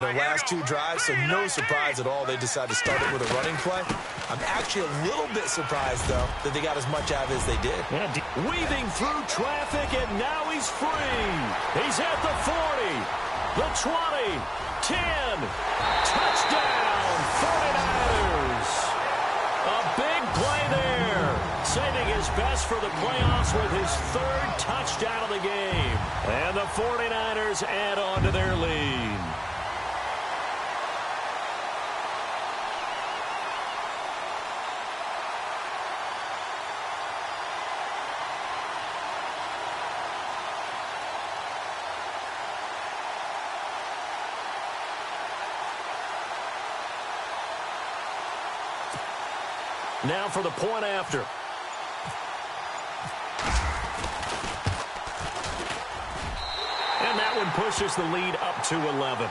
Their last two drives, so no surprise at all they decided to start it with a running play. I'm actually a little bit surprised, though, that they got as much out of it as they did. Yeah, weaving through traffic, and now he's free. He's at the 40, the 20, 10. Touchdown, 49ers. A big play there. Saving his best for the playoffs with his third touchdown of the game. And the 49ers add on to their lead. Now for the point after. And that one pushes the lead up to 11.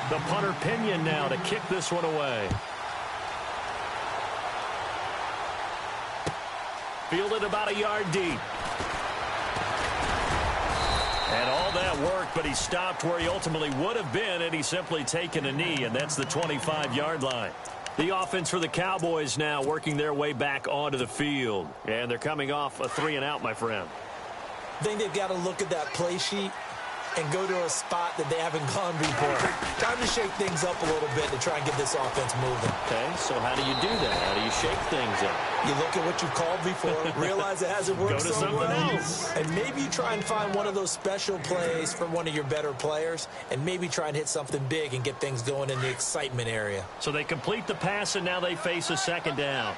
The punter Pinion now to kick this one away. Fielded about a yard deep. And all that work, but he stopped where he ultimately would have been, and he's simply taken a knee, and that's the 25-yard line. The offense for the Cowboys now working their way back onto the field. And they're coming off a 3-and-out, my friend. I think they've got to look at that play sheet and go to a spot that they haven't gone before. Time to shake things up a little bit to try and get this offense moving. Okay, so how do you do that? How do you shake things up? You look at what you've called before, realize it hasn't worked so well. Go to something else. And maybe you try and find one of those special plays from one of your better players, and maybe try and hit something big and get things going in the excitement area. So they complete the pass, and now they face a second down.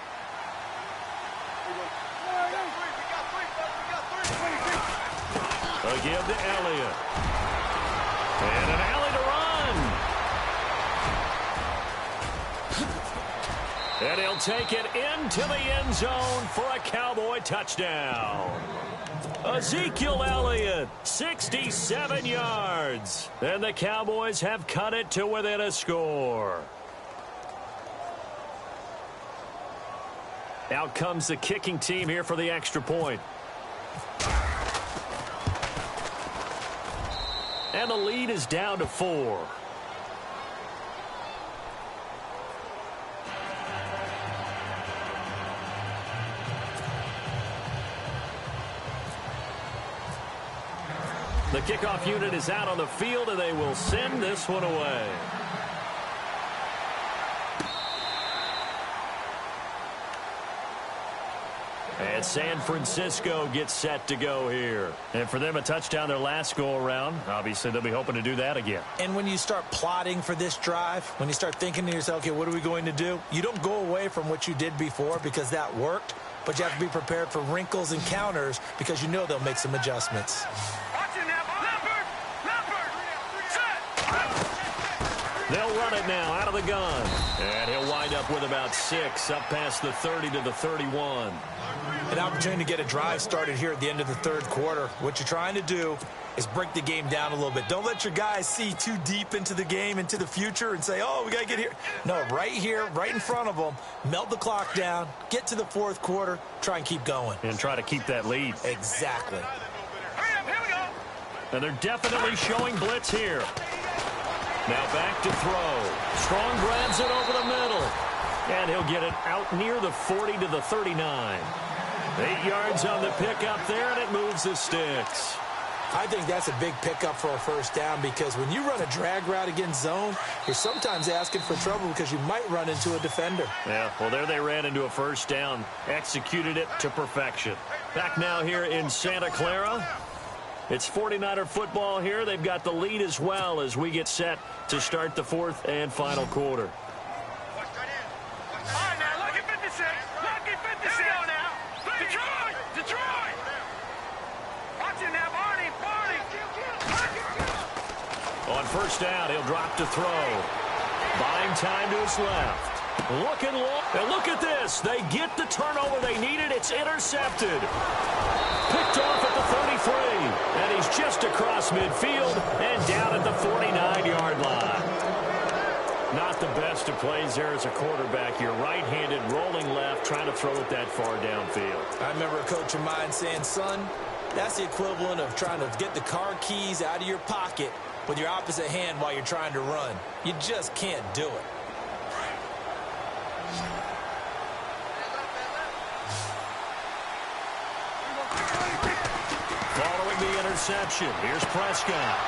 A give to Elliott. And an alley to run. And he'll take it into the end zone for a Cowboy touchdown. Ezekiel Elliott, 67 yards. And the Cowboys have cut it to within a score. Out comes the kicking team here for the extra point. And the lead is down to 4. The kickoff unit is out on the field, and they will send this one away. And San Francisco gets set to go here. And for them, a touchdown their last go-around. Obviously, they'll be hoping to do that again. And when you start plotting for this drive, when you start thinking to yourself, okay, what are we going to do? You don't go away from what you did before because that worked, but you have to be prepared for wrinkles and counters because you know they'll make some adjustments. They'll run it now out of the gun. And he'll wind up with about 6, up past the 30 to the 31. An opportunity to get a drive started here at the end of the third quarter. What you're trying to do is break the game down a little bit. Don't let your guys see too deep into the game, into the future, and say, oh, we got to get here. No, right here, right in front of them, melt the clock down, get to the fourth quarter, try and keep going. And try to keep that lead. Exactly. And they're definitely showing blitz here. Now back to throw. Strong grabs it over the middle. And he'll get it out near the 40 to the 39. 8 yards on the pickup there, and it moves the sticks. I think that's a big pickup for a first down because when you run a drag route against zone, you're sometimes asking for trouble because you might run into a defender. Yeah, well, there they ran into a first down. Executed it to perfection. Back now here in Santa Clara. It's 49er football here. They've got the lead as well as we get set to start the fourth and final quarter. On first down, he'll drop to throw. Buying time to his left. Looking long. And look at this. They get the turnover they needed. It's intercepted. Picked off at the 33. And he's just across midfield and down at the 49-yard line. Not the best of plays there as a quarterback. You're right-handed, rolling left, trying to throw it that far downfield. I remember a coach of mine saying, son, that's the equivalent of trying to get the car keys out of your pocket with your opposite hand while you're trying to run. You just can't do it. Following the interception, here's Prescott.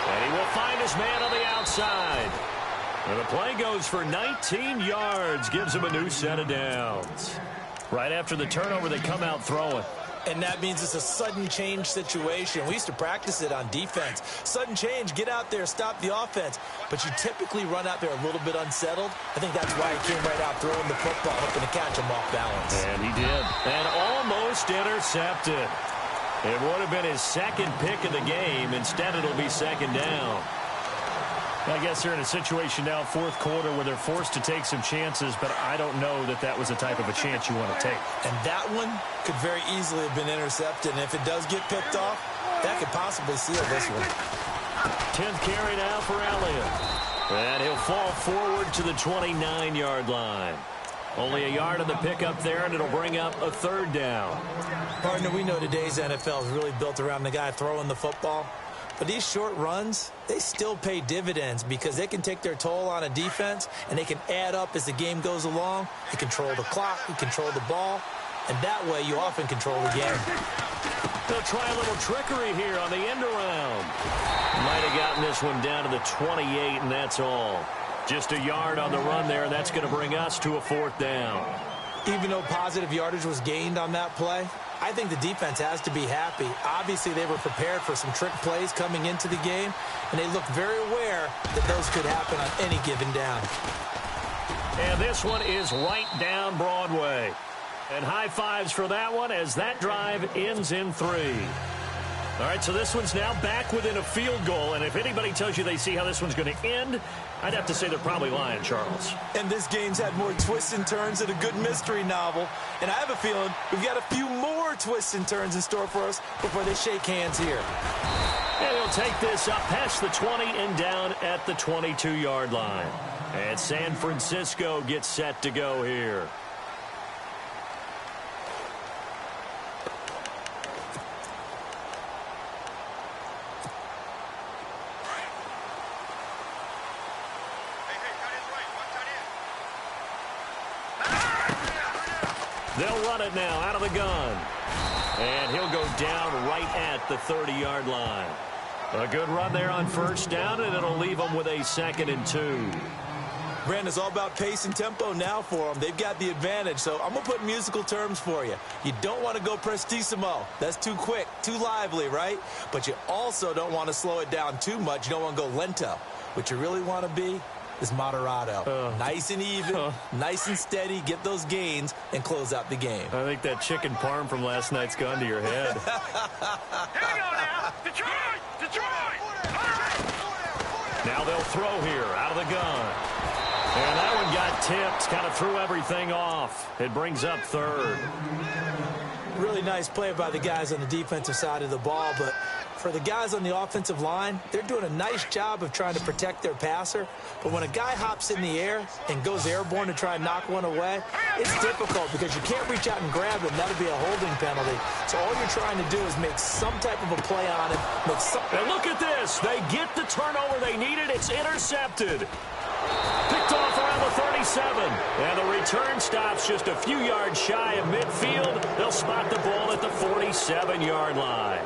And he will find his man on the outside. And the play goes for 19 yards, gives him a new set of downs. Right after the turnover, they come out throwing. And that means it's a sudden change situation. We used to practice it on defense. Sudden change, get out there, stop the offense. But you typically run out there a little bit unsettled. I think that's why he came right out throwing the football, hoping to catch him off balance. And he did. And almost intercepted. It would have been his second pick of the game. Instead, it'll be second down. I guess they're in a situation now, fourth quarter, where they're forced to take some chances, but I don't know that that was the type of a chance you want to take. And that one could very easily have been intercepted. And if it does get picked off, that could possibly seal this one. 10th carry now for Elliott. And he'll fall forward to the 29-yard line. Only a yard on the pickup there, and it'll bring up a third down. Partner, we know today's NFL is really built around the guy throwing the football. But these short runs, they still pay dividends because they can take their toll on a defense and they can add up as the game goes along. You control the clock, you control the ball, and that way you often control the game. They'll try a little trickery here on the end around. Might have gotten this one down to the 28, and that's all. Just a yard on the run there, and that's going to bring us to a fourth down. Even though positive yardage was gained on that play, I think the defense has to be happy. Obviously, they were prepared for some trick plays coming into the game, and they looked very aware that those could happen on any given down. And this one is right down Broadway. And high fives for that one as that drive ends in 3. All right, so this one's now back within a field goal, and if anybody tells you they see how this one's going to end, I'd have to say they're probably lying, Charles. And this game's had more twists and turns than a good mystery novel, and I have a feeling we've got a few more twists and turns in store for us before they shake hands here. And he'll take this up past the 20 and down at the 22-yard line. And San Francisco gets set to go here. They'll run it now out of the gun. And he'll go down right at the 30-yard line. A good run there on first down, and it'll leave them with a 2nd and 2. Brandon, it's all about pace and tempo now for them. They've got the advantage, so I'm going to put musical terms for you. You don't want to go prestissimo. That's too quick, too lively, right? But you also don't want to slow it down too much. You don't want to go lento. What you really want to be is moderato. Nice and even, nice and steady, get those gains, and close out the game. I think that chicken parm from last night's gone to your head. Here we go now. Detroit! Detroit! Now they'll throw here out of the gun. And that one got tipped, kind of threw everything off. It brings up 3rd. Really nice play by the guys on the defensive side of the ball, but for the guys on the offensive line, they're doing a nice job of trying to protect their passer. But when a guy hops in the air and goes airborne to try and knock one away, it's difficult because you can't reach out and grab him. That'll be a holding penalty. So all you're trying to do is make some type of a play on him. And look at this. They get the turnover they needed. It's intercepted. Picked off around the 37. And the return stops just a few yards shy of midfield. They'll spot the ball at the 47-yard line.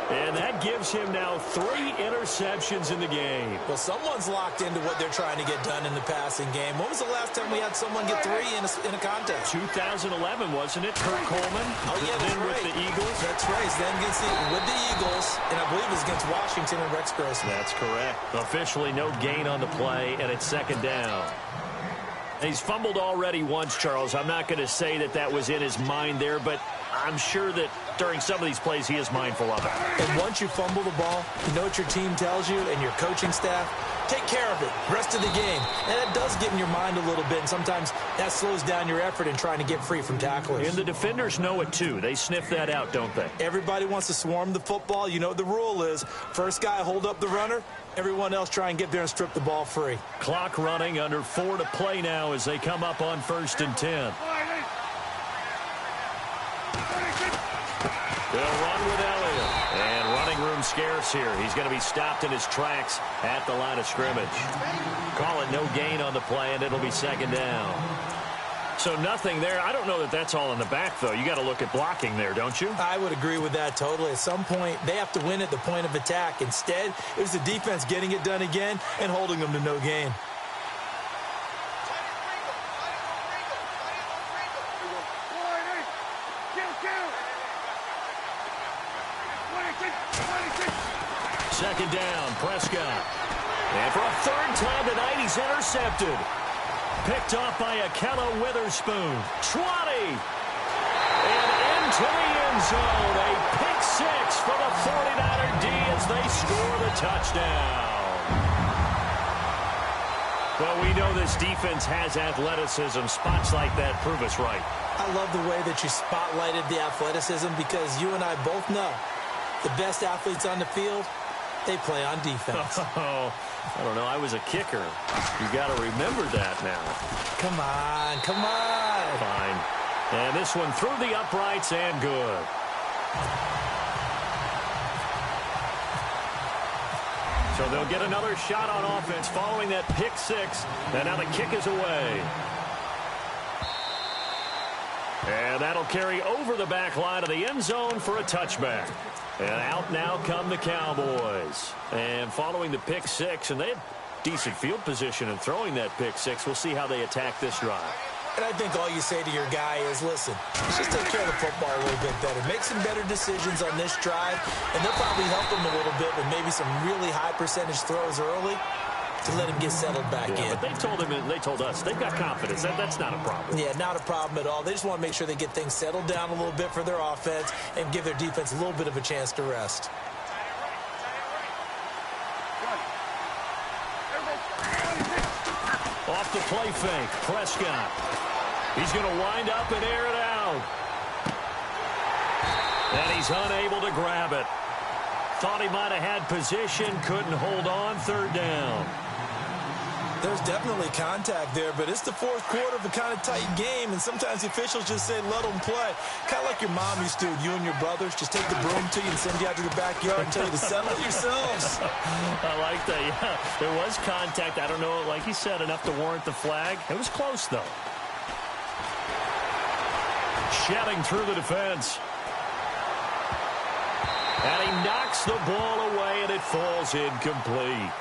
And that gives him now 3 interceptions in the game. Well, someone's locked into what they're trying to get done in the passing game. When was the last time we had someone get 3 in a contest? 2011, wasn't it? Kurt Coleman. Oh, yeah, that's then right. With the Eagles. That's right. Then with the Eagles, and I believe it was against Washington and Rex Grossman. That's correct. Officially no gain on the play, and it's 2nd down. He's fumbled already once, Charles. I'm not going to say that that was in his mind there, but I'm sure that during some of these plays, he is mindful of it. And once you fumble the ball, you know what your team tells you and your coaching staff? Take care of it rest of the game. And it does get in your mind a little bit, and sometimes that slows down your effort in trying to get free from tacklers. And the defenders know it, too. They sniff that out, don't they? Everybody wants to swarm the football. You know what the rule is. First guy hold up the runner. Everyone else try and get there and strip the ball free. Clock running, under 4 to play now as they come up on 1st and 10. They'll run with Elliott. And running room scarce here. He's going to be stopped in his tracks at the line of scrimmage. Call it no gain on the play, and it'll be 2nd down. So nothing there. I don't know that that's all in the back, though. You got to look at blocking there, don't you? I would agree with that totally. At some point, they have to win at the point of attack. Instead, it was the defense getting it done again and holding them to no gain. Second down, Prescott. And for a 3rd time tonight, he's intercepted. Picked off by Akella Witherspoon. 20. And into the end zone. A pick 6 for the 49er D as they score the touchdown. Well, we know this defense has athleticism. Spots like that prove us right. I love the way that you spotlighted the athleticism because you and I both know the best athletes on the field, they play on defense. Oh, I don't know. I was a kicker. You got to remember that now. Come on, come on. Fine. And this one through the uprights and good. So they'll get another shot on offense following that pick 6. And now the kick is away. And that'll carry over the back line of the end zone for a touchback. And out now come the Cowboys. And following the pick 6, and they had decent field position in throwing that pick 6. We'll see how they attack this drive. And I think all you say to your guy is, listen, just take care of the football a little bit better. Make some better decisions on this drive, and they'll probably help him a little bit with maybe some really high percentage throws early to let him get settled back in. But they told him, and they told us, they've got confidence. That's not a problem. Yeah, not a problem at all. They just want to make sure they get things settled down a little bit for their offense and give their defense a little bit of a chance to rest. Off the play fake, Prescott. He's going to wind up and air it out. And he's unable to grab it. Thought he might have had position, couldn't hold on, 3rd down. There's definitely contact there, but it's the 4th quarter of a kind of tight game, and sometimes the officials just say, let them play. Kind of like your mom used to, you and your brothers, just take the broom to you and send you out to the backyard and tell you to settle it yourselves. I like that, yeah. There was contact. I don't know, like he said, enough to warrant the flag. It was close, though. Shedding through the defense. And he knocks the ball away, and it falls incomplete.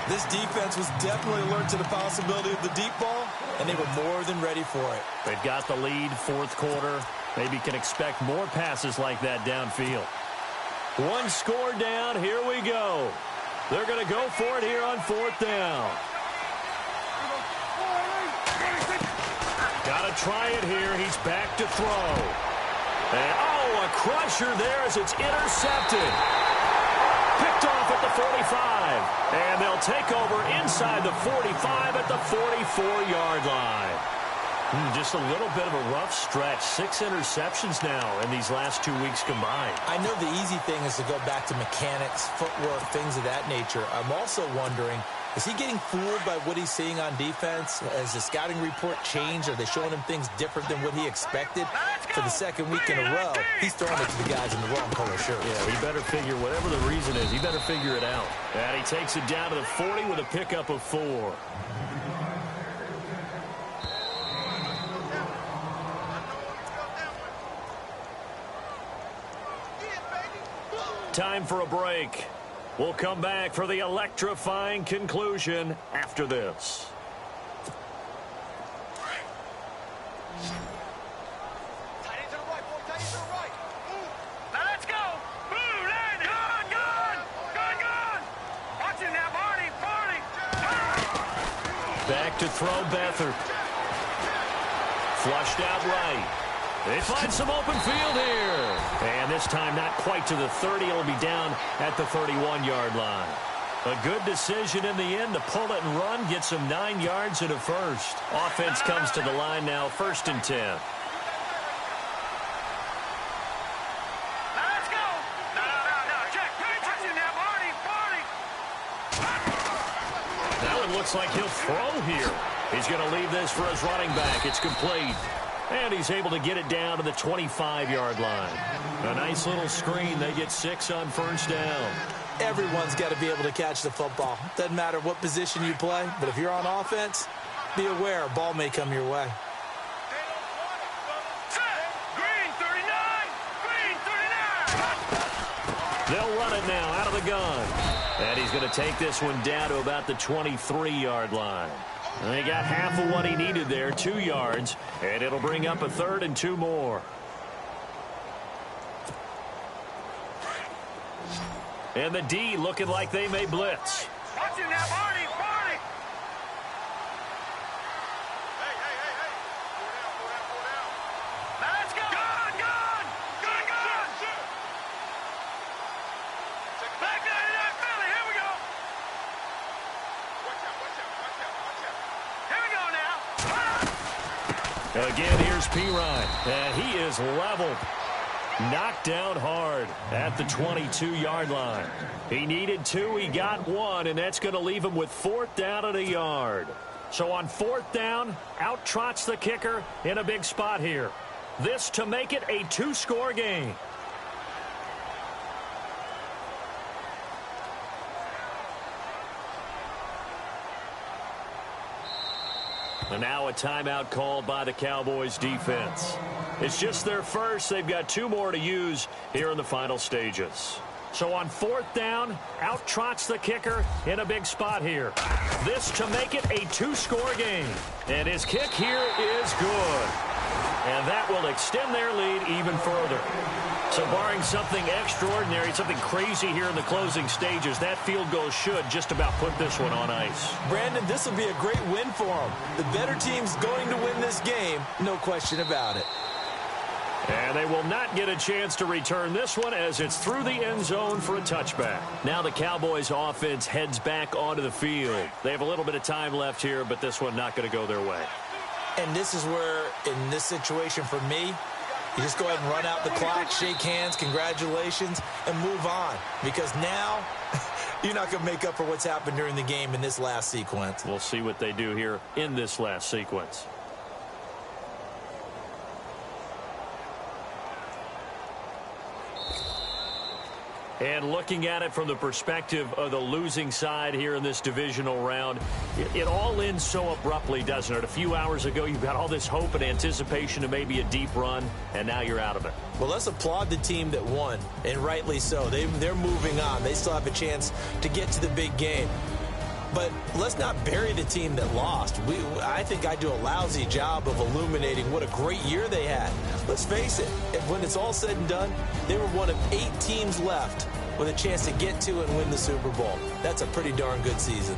This defense was definitely alert to the possibility of the deep ball, and they were more than ready for it. They've got the lead, 4th quarter. Maybe can expect more passes like that downfield. 1 score down. Here we go. They're going to go for it here on 4th down. Got to try it here. He's back to throw. And, a crusher there as it's intercepted. Picked off at the 45. And they'll take over inside the 45 at the 44-yard line. Just a little bit of a rough stretch. 6 interceptions now in these last 2 weeks combined. I know the easy thing is to go back to mechanics, footwork, things of that nature. I'm also wondering, is he getting fooled by what he's seeing on defense? Has the scouting report changed? Are they showing him things different than what he expected? For the 2nd week in a row, he's throwing it to the guys in the wrong color shirt. Yeah, he better figure, whatever the reason is, he better figure it out. And he takes it down to the 40 with a pickup of 4. Time for a break. We'll come back for the electrifying conclusion after this. Now let's go. Move, line. Gone. Watch him now, Barney. Back to throw Beathard. Flushed out right. They find some open field here. And this time not quite to the 30. It'll be down at the 31-yard line. A good decision in the end to pull it and run, get some 9 yards and a first. Offense comes to the line now, 1st and 10. Let's go. No, Jack, you ain't touching that, Marty. Now it looks like he'll throw here. He's going to leave this for his running back. It's complete. And he's able to get it down to the 25-yard line. A nice little screen. They get 6 on 1st down. Everyone's got to be able to catch the football. Doesn't matter what position you play, but if you're on offense, be aware a ball may come your way. Green 39. Green 39. They'll run it now out of the gun. And he's going to take this one down to about the 23-yard line. And they got half of what he needed there, 2 yards. And it'll bring up a 3rd and 2 more. And the D looking like they may blitz. Watching that, Marty. Hey. Let's go. Gun. Back down to that belly. Here we go. Watch out. Here we go now. Again, here's Pirine. And he is leveled. Knocked down hard at the 22-yard line. He needed 2, he got 1, and that's going to leave him with 4th down and a yard. So on 4th down, out trots the kicker in a big spot here. This to make it a 2-score game. And now a timeout called by the Cowboys defense. It's just their first. They've got 2 more to use here in the final stages. So on 4th down, out trots the kicker in a big spot here. This to make it a 2-score game. And his kick here is good. And that will extend their lead even further. So barring something extraordinary, something crazy here in the closing stages, that field goal should just about put this one on ice. Brandon, this will be a great win for them. The better team's going to win this game, no question about it. And they will not get a chance to return this one as it's through the end zone for a touchback. Now the Cowboys offense heads back onto the field. They have a little bit of time left here, but this one not going to go their way. And this is where, in this situation for me, you just go ahead and run out the clock, shake hands, congratulations, and move on. Because now, you're not going to make up for what's happened during the game in this last sequence. We'll see what they do here in this last sequence. And looking at it from the perspective of the losing side here in this divisional round, it all ends so abruptly, doesn't it? A few hours ago, you've got all this hope and anticipation of maybe a deep run, and now you're out of it. Well, let's applaud the team that won, and rightly so. They're moving on. They still have a chance to get to the big game. But let's not bury the team that lost. I think I do a lousy job of illuminating what a great year they had. Let's face it, when it's all said and done, they were one of 8 teams left with a chance to get to and win the Super Bowl. That's a pretty darn good season.